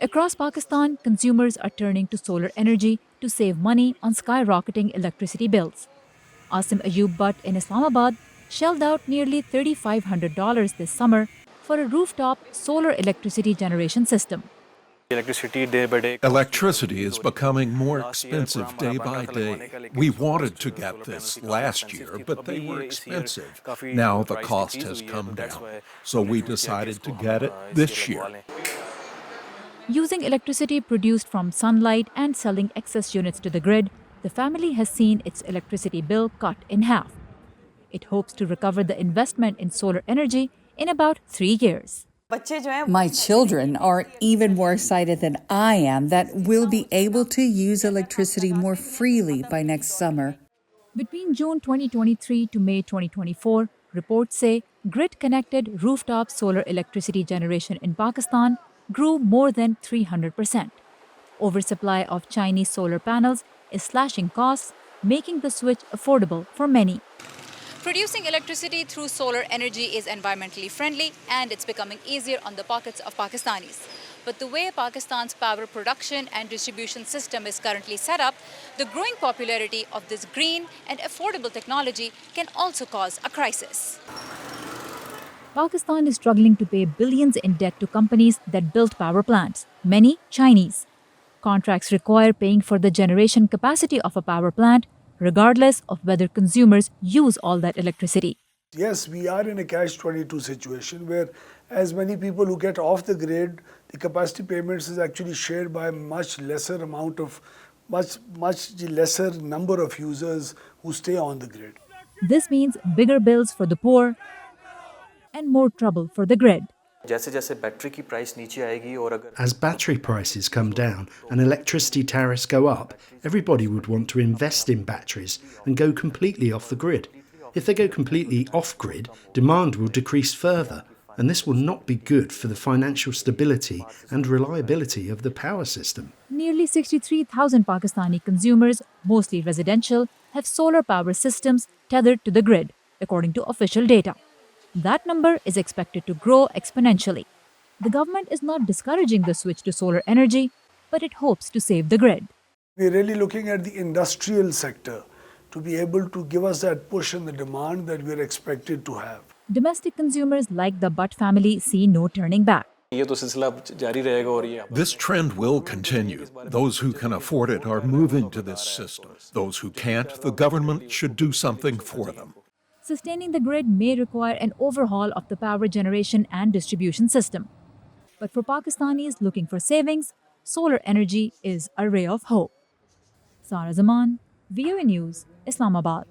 Across Pakistan, consumers are turning to solar energy to save money on skyrocketing electricity bills. Asim Ayub Butt in Islamabad shelled out nearly $3,500 this summer for a rooftop solar electricity generation system. Electricity is becoming more expensive day by day. We wanted to get this last year, but they were expensive. Now the cost has come down, so we decided to get it this year. Using electricity produced from sunlight and selling excess units to the grid, the family has seen its electricity bill cut in half. It hopes to recover the investment in solar energy in about 3 years. My children are even more excited than I am that we'll be able to use electricity more freely by next summer. Between June 2023 to May 2024, reports say grid-connected rooftop solar electricity generation in Pakistan grew more than 300%. Oversupply of Chinese solar panels is slashing costs, making the switch affordable for many. Producing electricity through solar energy is environmentally friendly and it's becoming easier on the pockets of Pakistanis. But the way Pakistan's power production and distribution system is currently set up, the growing popularity of this green and affordable technology can also cause a crisis. Pakistan is struggling to pay billions in debt to companies that built power plants, many Chinese. Contracts require paying for the generation capacity of a power plant, regardless of whether consumers use all that electricity. Yes, we are in a catch-22 situation where as many people who get off the grid, the capacity payments is actually shared by a much lesser number of users who stay on the grid. This means bigger bills for the poor and more trouble for the grid. As battery prices come down and electricity tariffs go up, everybody would want to invest in batteries and go completely off the grid. If they go completely off-grid, demand will decrease further, and this will not be good for the financial stability and reliability of the power system. Nearly 63,000 Pakistani consumers, mostly residential, have solar power systems tethered to the grid, according to official data. That number is expected to grow exponentially. The government is not discouraging the switch to solar energy, but it hopes to save the grid. We're really looking at the industrial sector to be able to give us that push in the demand that we're expected to have. Domestic consumers like the Butt family see no turning back. This trend will continue. Those who can afford it are moving to this system. Those who can't, the government should do something for them. Sustaining the grid may require an overhaul of the power generation and distribution system. But for Pakistanis looking for savings, solar energy is a ray of hope. Sarah Zaman, VOA News, Islamabad.